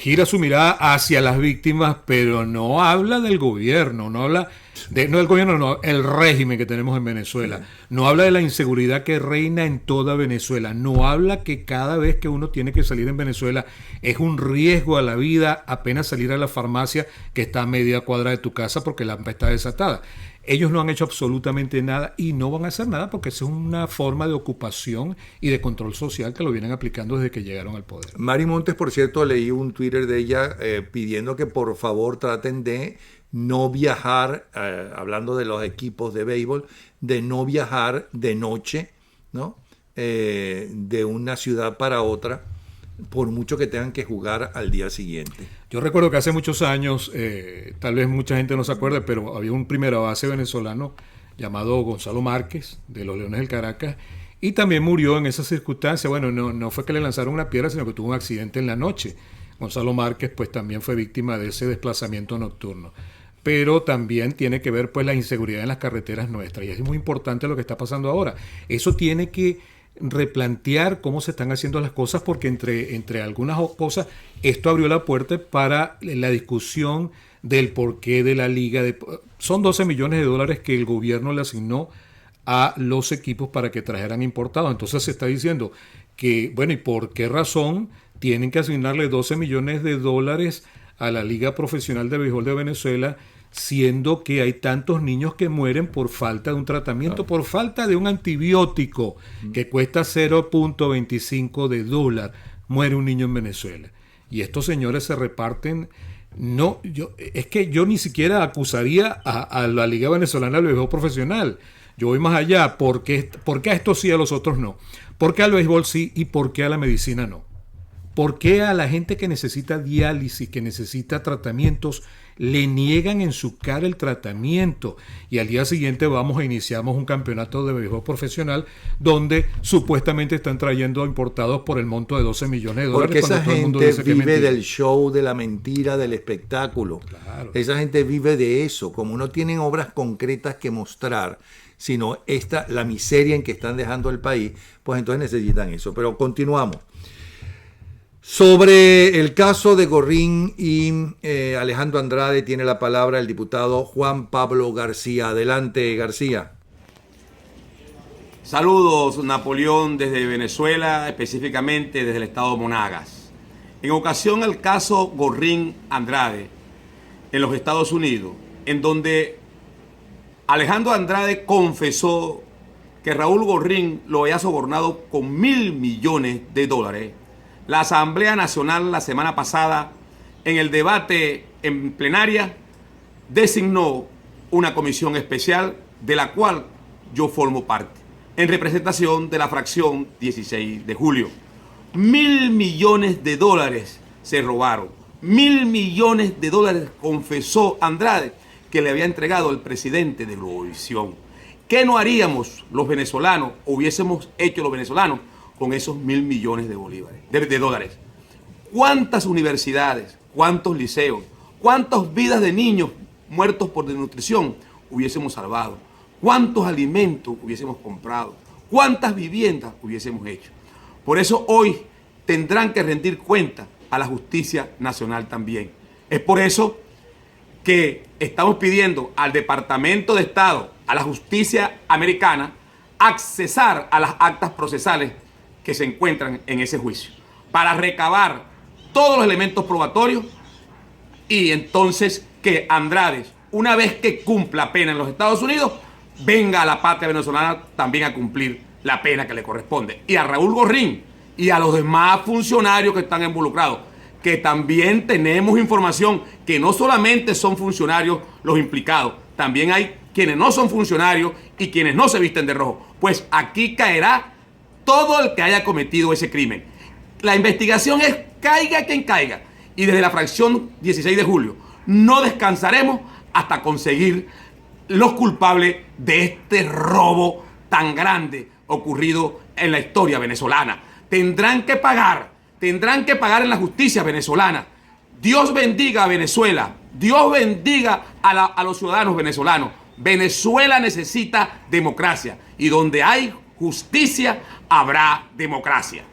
gira su mirada hacia las víctimas, pero no habla del gobierno, no del gobierno, no, el régimen que tenemos en Venezuela, no habla de la inseguridad que reina en toda Venezuela, no habla que cada vez que uno tiene que salir en Venezuela es un riesgo a la vida apenas salir a la farmacia que está a media cuadra de tu casa porque la AMPA está desatada. Ellos no han hecho absolutamente nada y no van a hacer nada porque es una forma de ocupación y de control social que lo vienen aplicando desde que llegaron al poder. Mari Montes, por cierto, leí un Twitter de ella pidiendo que por favor traten de no viajar, hablando de los equipos de béisbol, de no viajar de noche, ¿no? De una ciudad para otra, por mucho que tengan que jugar al día siguiente. Yo recuerdo que hace muchos años, tal vez mucha gente no se acuerde, pero había un primera base venezolano llamado Gonzalo Márquez, de los Leones del Caracas, y también murió en esa circunstancia. Bueno, no fue que le lanzaron una piedra, sino que tuvo un accidente en la noche. Gonzalo Márquez pues también fue víctima de ese desplazamiento nocturno. Pero también tiene que ver pues la inseguridad en las carreteras nuestras, y es muy importante lo que está pasando ahora. Eso tiene que replantear cómo se están haciendo las cosas, porque entre algunas cosas esto abrió la puerta para la discusión del porqué de la liga. Son 12 millones de dólares que el gobierno le asignó a los equipos para que trajeran importados. Entonces se está diciendo que, bueno, ¿y por qué razón tienen que asignarle 12 millones de dólares a la Liga Profesional de Béisbol de Venezuela, siendo que hay tantos niños que mueren por falta de un tratamiento, por falta de un antibiótico que cuesta $0.25? Muere un niño en Venezuela. Y estos señores se reparten. Es que yo ni siquiera acusaría a la Liga Venezolana del Béisbol Profesional. Yo voy más allá. ¿Por qué a estos sí, a los otros no? ¿Por qué al béisbol sí y por qué a la medicina no? ¿Por qué a la gente que necesita diálisis, que necesita tratamientos, le niegan en su cara el tratamiento? Y al día siguiente iniciamos un campeonato de béisbol profesional donde supuestamente están trayendo importados por el monto de 12 millones de dólares. Porque esa gente vive del show, de la mentira, del espectáculo. Claro. Esa gente vive de eso. Como no tienen obras concretas que mostrar, sino la miseria en que están dejando el país, pues entonces necesitan eso. Pero continuamos. Sobre el caso de Gorrín y Alejandro Andrade tiene la palabra el diputado Juan Pablo García. Adelante, García. Saludos, Napoleón, desde Venezuela, específicamente desde el estado de Monagas. En ocasión al caso Gorrín Andrade en los Estados Unidos, en donde Alejandro Andrade confesó que Raúl Gorrín lo había sobornado con $1.000 millones. La Asamblea Nacional la semana pasada, en el debate en plenaria, designó una comisión especial de la cual yo formo parte, en representación de la fracción 16 de julio. $1.000 millones se robaron. $1.000 millones confesó Andrade que le había entregado el presidente de Globovisión. ¿Qué no haríamos los venezolanos, o hubiésemos hecho los venezolanos, con esos $1.000 millones de dólares? ¿Cuántas universidades, cuántos liceos, cuántas vidas de niños muertos por desnutrición hubiésemos salvado? ¿Cuántos alimentos hubiésemos comprado? ¿Cuántas viviendas hubiésemos hecho? Por eso hoy tendrán que rendir cuenta a la justicia nacional también. Es por eso que estamos pidiendo al Departamento de Estado, a la justicia americana, accesar a las actas procesales que se encuentran en ese juicio, para recabar todos los elementos probatorios, y entonces que Andrade, una vez que cumpla pena en los Estados Unidos, venga a la patria venezolana también a cumplir la pena que le corresponde. Y a Raúl Gorrín y a los demás funcionarios que están involucrados, que también tenemos información que no solamente son funcionarios los implicados, también hay quienes no son funcionarios y quienes no se visten de rojo. Pues aquí caerá todo el que haya cometido ese crimen. La investigación es caiga quien caiga. y desde la fracción 16 de julio no descansaremos hasta conseguir los culpables de este robo tan grande ocurrido en la historia venezolana. Tendrán que pagar en la justicia venezolana. Dios bendiga a Venezuela, Dios bendiga a los ciudadanos venezolanos. Venezuela necesita democracia y donde hay justicia habrá democracia.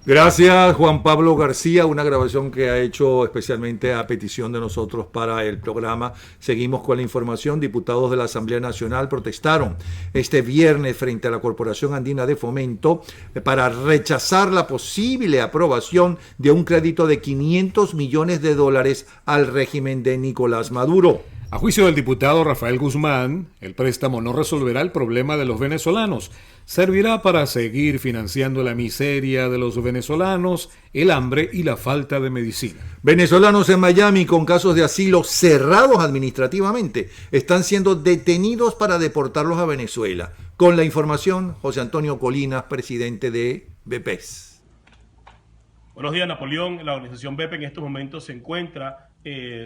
Gracias, Juan Pablo García, una grabación que ha hecho especialmente a petición de nosotros para el programa. Seguimos con la información. Diputados de la Asamblea Nacional protestaron este viernes frente a la Corporación Andina de Fomento para rechazar la posible aprobación de un crédito de $500 millones al régimen de Nicolás Maduro. A juicio del diputado Rafael Guzmán, el préstamo no resolverá el problema de los venezolanos. Servirá para seguir financiando la miseria de los venezolanos, el hambre y la falta de medicina. Venezolanos en Miami con casos de asilo cerrados administrativamente están siendo detenidos para deportarlos a Venezuela. Con la información, José Antonio Colinas, presidente de BPES. Buenos días, Napoleón. La organización BEP en estos momentos se encuentra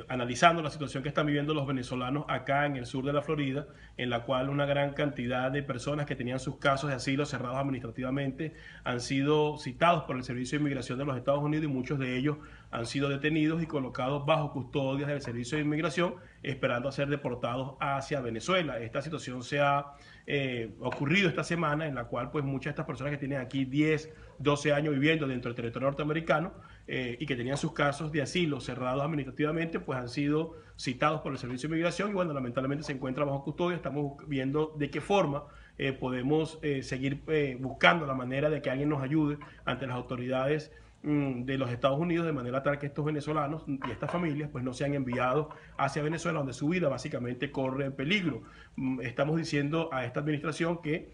analizando la situación que están viviendo los venezolanos acá en el sur de la Florida, en la cual una gran cantidad de personas que tenían sus casos de asilo cerrados administrativamente han sido citados por el Servicio de Inmigración de los Estados Unidos y muchos de ellos han sido detenidos y colocados bajo custodia del Servicio de Inmigración esperando a ser deportados hacia Venezuela. Esta situación se ha ocurrido esta semana, en la cual pues muchas de estas personas que tienen aquí 10, 12 años viviendo dentro del territorio norteamericano y que tenían sus casos de asilo cerrados administrativamente, pues han sido citados por el Servicio de Inmigración y bueno, lamentablemente se encuentran bajo custodia. Estamos viendo de qué forma podemos seguir buscando la manera de que alguien nos ayude ante las autoridades de los Estados Unidos, de manera tal que estos venezolanos y estas familias pues no sean enviados hacia Venezuela, donde su vida básicamente corre peligro. Estamos diciendo a esta administración que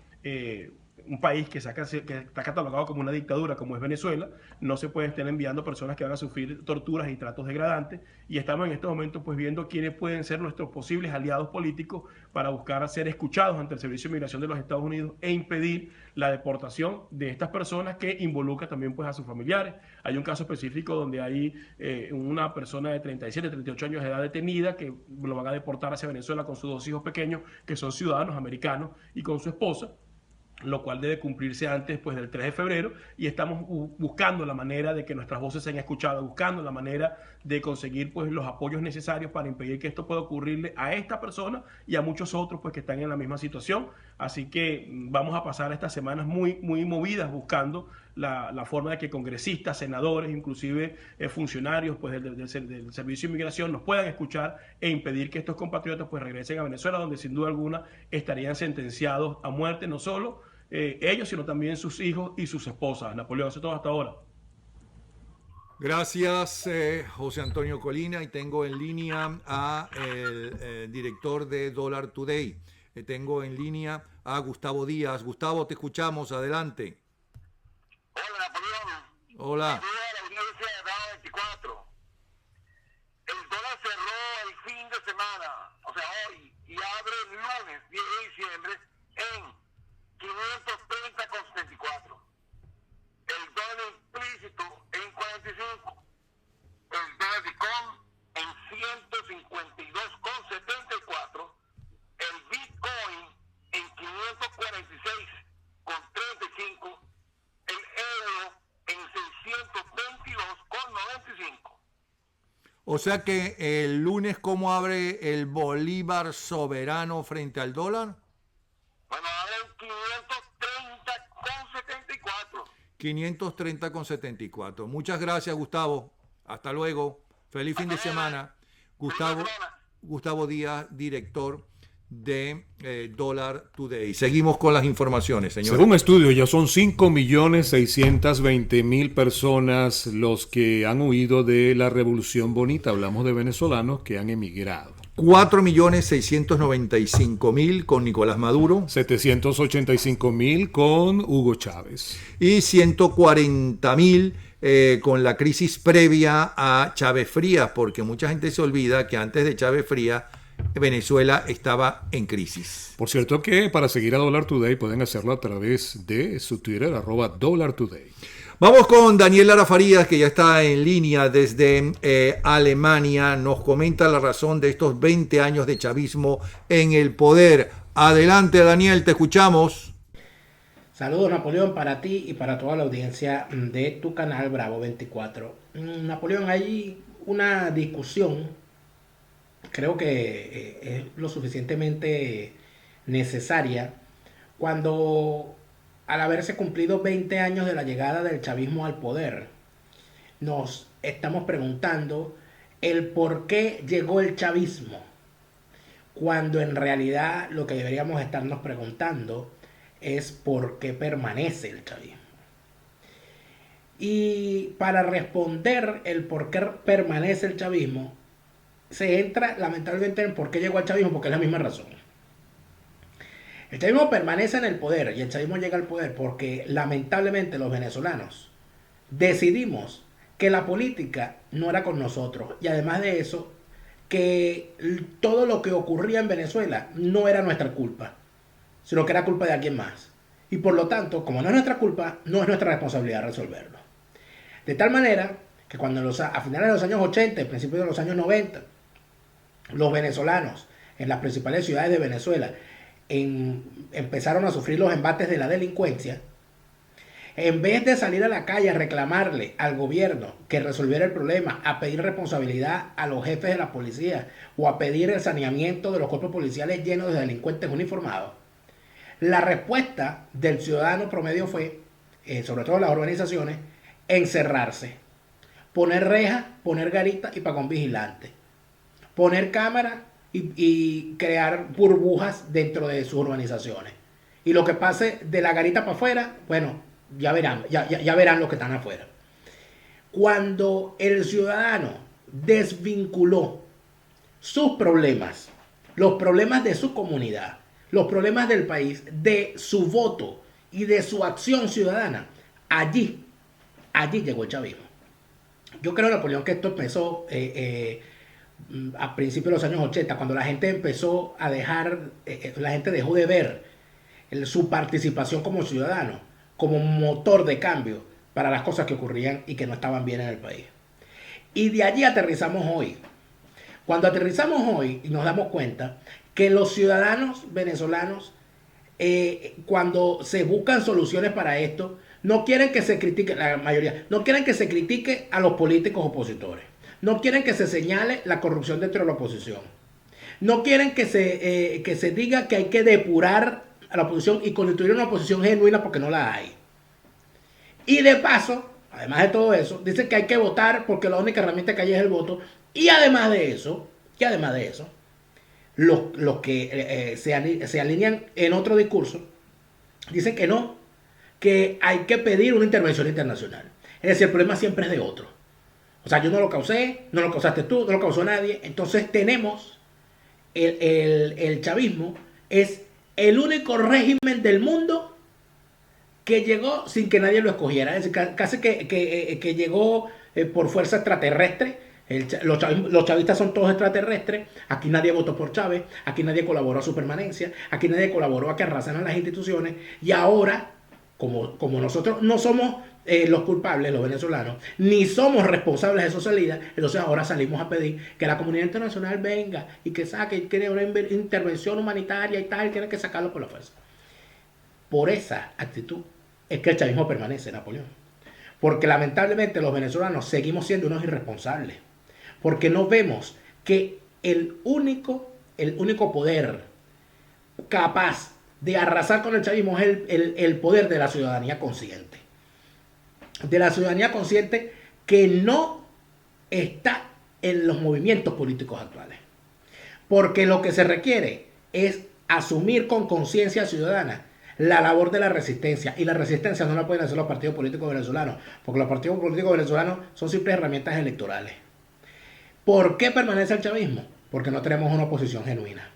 un país que está catalogado como una dictadura como es Venezuela, no se pueden estar enviando personas que van a sufrir torturas y tratos degradantes, y estamos en estos momentos pues viendo quiénes pueden ser nuestros posibles aliados políticos para buscar ser escuchados ante el Servicio de Inmigración de los Estados Unidos e impedir la deportación de estas personas, que involucra también pues a sus familiares. Hay un caso específico donde hay una persona de 37, 38 años de edad detenida que lo van a deportar hacia Venezuela con sus 2 hijos pequeños que son ciudadanos americanos y con su esposa, lo cual debe cumplirse antes pues, del 3 de febrero, y estamos buscando la manera de que nuestras voces sean escuchadas, buscando la manera de conseguir pues, los apoyos necesarios para impedir que esto pueda ocurrirle a esta persona y a muchos otros pues, que están en la misma situación. Así que vamos a pasar estas semanas muy movidas buscando la forma de que congresistas, senadores, inclusive funcionarios pues, del Servicio de Inmigración nos puedan escuchar e impedir que estos compatriotas pues, regresen a Venezuela, donde sin duda alguna estarían sentenciados a muerte, no solo ellos, sino también sus hijos y sus esposas. Napoleón, eso es todo hasta ahora. Gracias, José Antonio Colina, y tengo en línea a el director de Dollar Today. Tengo en línea a Gustavo Díaz. Gustavo, te escuchamos, adelante. Hola, Napoleón. Hola. Saludos a la audiencia de Bravo 24. El dólar cerró el fin de semana, o sea, hoy, y abre el lunes 10 de diciembre en 530,74. El dólar implícito en 45. El dólar Bitcoin en 152,74. El Bitcoin en 546,35. El euro en 622,95. O sea que el lunes, ¿cómo abre el bolívar soberano frente al dólar? Bueno, abre en 530,74. Muchas gracias, Gustavo. Hasta luego. Feliz fin de semana. Gustavo Díaz, director de Dollar Today. Seguimos con las informaciones, señor. Según estudios, ya son 5.620.000 personas los que han huido de la Revolución Bonita. Hablamos de venezolanos que han emigrado. 4.695.000 con Nicolás Maduro. 785.000 con Hugo Chávez. Y 140.000 con la crisis previa a Chávez Frías, porque mucha gente se olvida que antes de Chávez Frías Venezuela estaba en crisis. Por cierto que para seguir a Dollar Today pueden hacerlo a través de su Twitter, @DollarToday. Vamos con Daniel Lara Farías, que ya está en línea desde Alemania. Nos comenta la razón de estos 20 años de chavismo en el poder. Adelante, Daniel, te escuchamos. Saludos, Napoleón, para ti y para toda la audiencia de tu canal Bravo 24. Napoleón, hay una discusión, creo que es lo suficientemente necesaria, cuando al haberse cumplido 20 años de la llegada del chavismo al poder, nos estamos preguntando el por qué llegó el chavismo, cuando en realidad lo que deberíamos estarnos preguntando es por qué permanece el chavismo. Y para responder el por qué permanece el chavismo, se entra lamentablemente en por qué llegó el chavismo, porque es la misma razón. El chavismo permanece en el poder y el chavismo llega al poder porque lamentablemente los venezolanos decidimos que la política no era con nosotros, y además de eso, que todo lo que ocurría en Venezuela no era nuestra culpa, sino que era culpa de alguien más. Y por lo tanto, como no es nuestra culpa, no es nuestra responsabilidad resolverlo. De tal manera que cuando a finales de los años 80 y principios de los años 90, los venezolanos en las principales ciudades de Venezuela empezaron a sufrir los embates de la delincuencia, en vez de salir a la calle a reclamarle al gobierno que resolviera el problema, a pedir responsabilidad a los jefes de la policía o a pedir el saneamiento de los cuerpos policiales llenos de delincuentes uniformados, la respuesta del ciudadano promedio fue, sobre todo las organizaciones, encerrarse, poner rejas, poner garitas y pagón vigilante, poner cámaras y crear burbujas dentro de sus urbanizaciones. Y lo que pase de la garita para afuera, bueno, ya verán los que están afuera. Cuando el ciudadano desvinculó sus problemas, los problemas de su comunidad, los problemas del país, de su voto y de su acción ciudadana, allí llegó el chavismo. Yo creo, Napoleón, que esto empezó a principios de los años 80, cuando la gente empezó a la gente dejó de ver su participación como ciudadano como motor de cambio para las cosas que ocurrían y que no estaban bien en el país. Y de allí aterrizamos hoy. Cuando aterrizamos hoy y nos damos cuenta que los ciudadanos venezolanos, cuando se buscan soluciones para esto, no quieren que se critique, la mayoría, no quieren que se critique a los políticos opositores. No quieren que se señale la corrupción dentro de la oposición. No quieren que se diga que hay que depurar a la oposición y constituir una oposición genuina, porque no la hay. Y de paso, además de todo eso, dicen que hay que votar porque la única herramienta que hay es el voto. Y además de eso, los que se alinean en otro discurso dicen que no, que hay que pedir una intervención internacional. Es decir, el problema siempre es de otro. O sea, yo no lo causé, no lo causaste tú, no lo causó nadie. Entonces tenemos el chavismo es el único régimen del mundo que llegó sin que nadie lo escogiera. Es decir, casi que llegó por fuerza extraterrestre. Los chavistas son todos extraterrestres. Aquí nadie votó por Chávez, aquí nadie colaboró a su permanencia, aquí nadie colaboró a que arrasaran las instituciones. Y ahora, como nosotros no somos los culpables, los venezolanos, ni somos responsables de su salida, entonces ahora salimos a pedir que la comunidad internacional venga y que saque, que una intervención humanitaria y tal, tiene que sacarlo por la fuerza. Por esa actitud es que el chavismo permanece, Napoleón. Porque lamentablemente los venezolanos seguimos siendo unos irresponsables. Porque no vemos que el único poder capaz de arrasar con el chavismo es el poder de la ciudadanía consciente. De la ciudadanía consciente que no está en los movimientos políticos actuales. Porque lo que se requiere es asumir con conciencia ciudadana la labor de la resistencia. Y la resistencia no la pueden hacer los partidos políticos venezolanos, porque los partidos políticos venezolanos son simples herramientas electorales. ¿Por qué permanece el chavismo? Porque no tenemos una oposición genuina.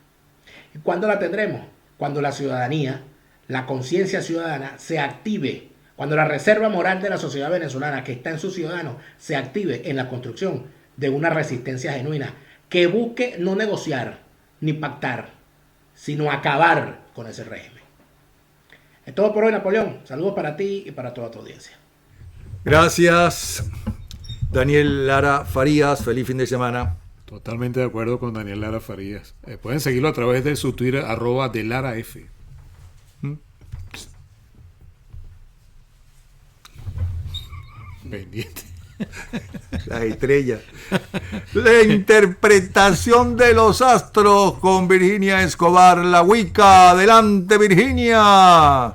¿Y cuándo la tendremos? Cuando la ciudadanía, la conciencia ciudadana se active, cuando la reserva moral de la sociedad venezolana que está en sus ciudadanos se active en la construcción de una resistencia genuina que busque no negociar ni pactar, sino acabar con ese régimen. Es todo por hoy, Napoleón. Saludos para ti y para toda tu audiencia. Gracias, Daniel Lara Farías. Feliz fin de semana. Totalmente de acuerdo con Daniel Lara Farías. Pueden seguirlo a través de su Twitter, @delaraf. Pendiente. La estrella. La interpretación de los astros con Virginia Escobar, la Wicca. Adelante, Virginia.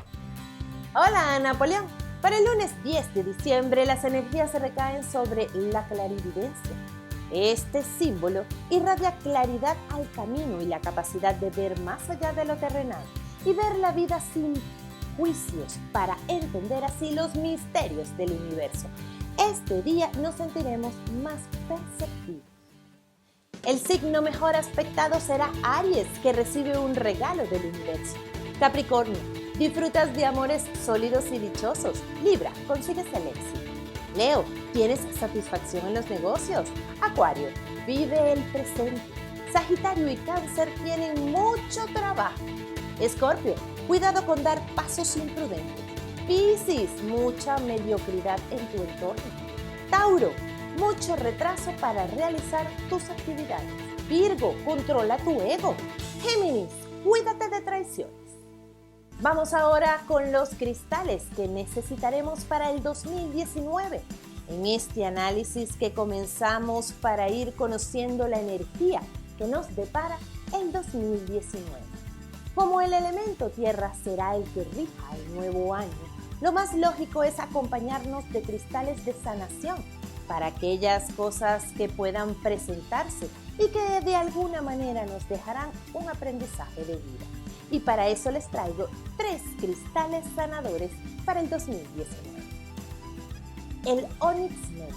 Hola, Napoleón. Para el lunes 10 de diciembre, las energías se recaen sobre la clarividencia. Este símbolo irradia claridad al camino y la capacidad de ver más allá de lo terrenal y ver la vida sin juicios para entender así los misterios del universo. Este día nos sentiremos más perceptivos. El signo mejor aspectado será Aries, que recibe un regalo del universo. Capricornio, disfrutas de amores sólidos y dichosos. Libra, consigues el éxito. Leo, tienes satisfacción en los negocios. Acuario, vive el presente. Sagitario y Cáncer tienen mucho trabajo. Escorpio, cuidado con dar pasos imprudentes. Piscis, mucha mediocridad en tu entorno. Tauro, mucho retraso para realizar tus actividades. Virgo, controla tu ego. Géminis, cuídate de traiciones. Vamos ahora con los cristales que necesitaremos para el 2019. En este análisis que comenzamos para ir conociendo la energía que nos depara el 2019. Como el elemento tierra será el que rija el nuevo año, lo más lógico es acompañarnos de cristales de sanación para aquellas cosas que puedan presentarse y que de alguna manera nos dejarán un aprendizaje de vida. Y para eso les traigo 3 cristales sanadores para el 2019. El Onix Negro.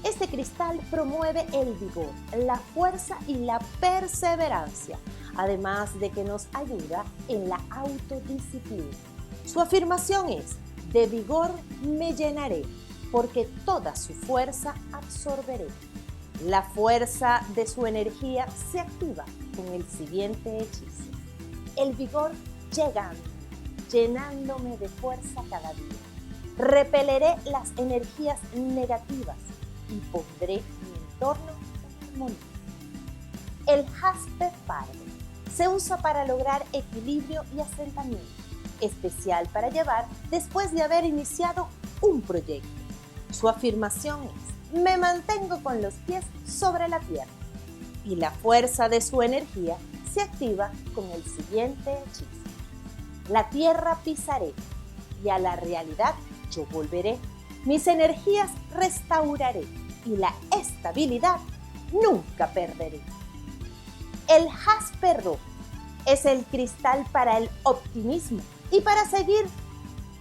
Este cristal promueve el vigor, la fuerza y la perseverancia, además de que nos ayuda en la autodisciplina. Su afirmación es: de vigor me llenaré, porque toda su fuerza absorberé. La fuerza de su energía se activa con el siguiente hechizo. El vigor llega a mí, llenándome de fuerza cada día. Repeleré las energías negativas y pondré mi entorno en armonía. El jaspe pardo se usa para lograr equilibrio y asentamiento, especial para llevar después de haber iniciado un proyecto. Su afirmación es: me mantengo con los pies sobre la tierra. Y la fuerza de su energía se activa con el siguiente hechizo. La tierra pisaré y a la realidad yo volveré. Mis energías restauraré y la estabilidad nunca perderé. El jaspe rojo es el cristal para el optimismo y para seguir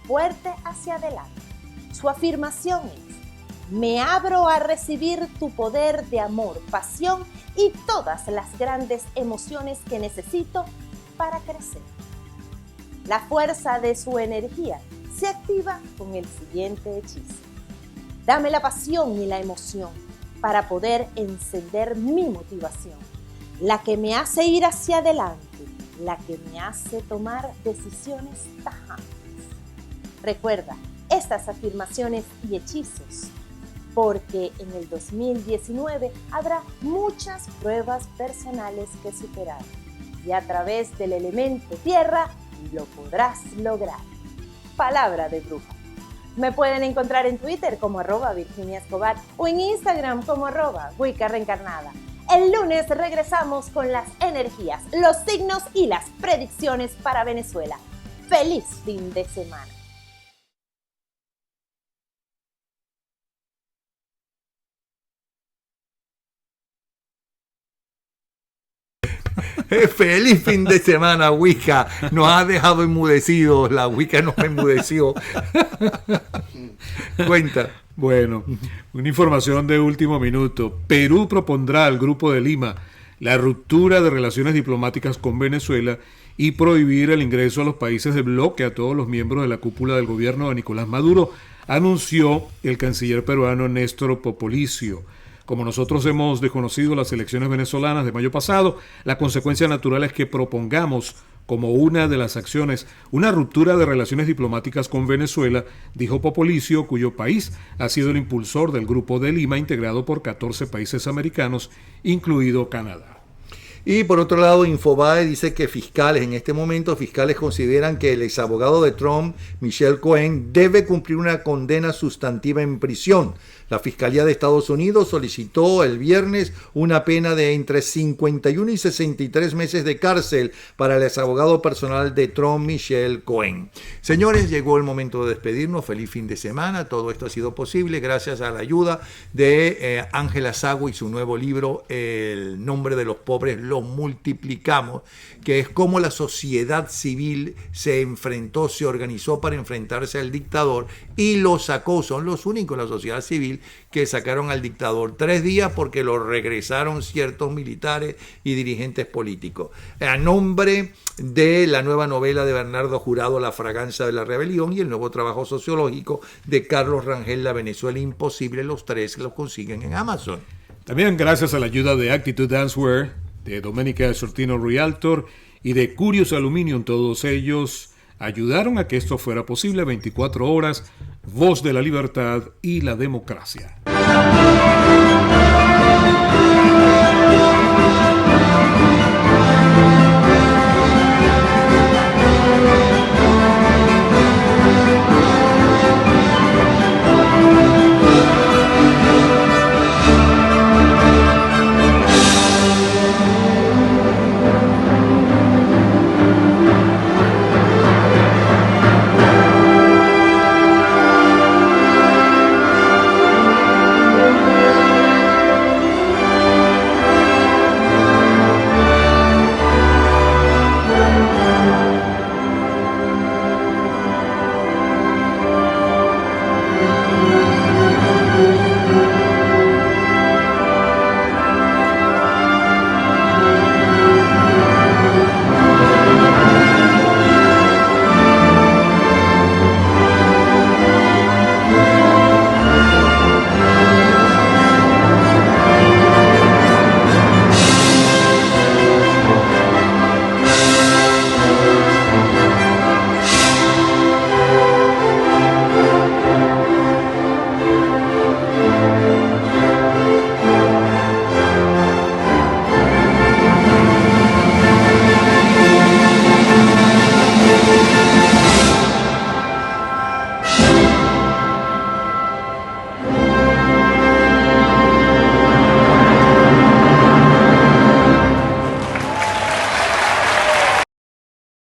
fuerte hacia adelante. Su afirmación es: me abro a recibir tu poder de amor, pasión y todas las grandes emociones que necesito para crecer. La fuerza de su energía se activa con el siguiente hechizo. Dame la pasión y la emoción para poder encender mi motivación, la que me hace ir hacia adelante, la que me hace tomar decisiones tajantes. Recuerda estas afirmaciones y hechizos, porque en el 2019 habrá muchas pruebas personales que superar y a través del elemento tierra lo podrás lograr. Palabra de bruja. Me pueden encontrar en Twitter como @Virginia Escobar o en Instagram como @Wicca Reencarnada. El lunes regresamos con las energías, los signos y las predicciones para Venezuela. ¡Feliz fin de semana! Feliz fin de semana, Wicca. Nos ha dejado enmudecidos. La Wicca nos enmudeció. Cuenta. Bueno, una información de último minuto. Perú propondrá al Grupo de Lima la ruptura de relaciones diplomáticas con Venezuela y prohibir el ingreso a los países del bloque a todos los miembros de la cúpula del gobierno de Nicolás Maduro, anunció el canciller peruano Néstor Popolicio. Como nosotros hemos desconocido las elecciones venezolanas de mayo pasado, la consecuencia natural es que propongamos como una de las acciones una ruptura de relaciones diplomáticas con Venezuela, dijo Popolicio, cuyo país ha sido el impulsor del Grupo de Lima, integrado por 14 países americanos, incluido Canadá. Y por otro lado, Infobae dice que en este momento, fiscales consideran que el exabogado de Trump, Michael Cohen, debe cumplir una condena sustantiva en prisión. La Fiscalía de Estados Unidos solicitó el viernes una pena de entre 51 y 63 meses de cárcel para el exabogado personal de Trump, Michael Cohen. Señores, llegó el momento de despedirnos. Feliz fin de semana. Todo esto ha sido posible gracias a la ayuda de Ángela Sagua y su nuevo libro, El nombre de los pobres los multiplicamos, que es cómo la sociedad civil se organizó para enfrentarse al dictador y lo sacó. Son los únicos, la sociedad civil, que sacaron al dictador 3 días porque lo regresaron ciertos militares y dirigentes políticos. A nombre de la nueva novela de Bernardo Jurado, La fragancia de la rebelión, y el nuevo trabajo sociológico de Carlos Rangel, La Venezuela imposible, los 3 los consiguen en Amazon. También gracias a la ayuda de Actitude Dancewear, de Doménica Sortino Realtor y de Curious Aluminium. Todos ellos ayudaron a que esto fuera posible. 24 horas, voz de la libertad y la democracia.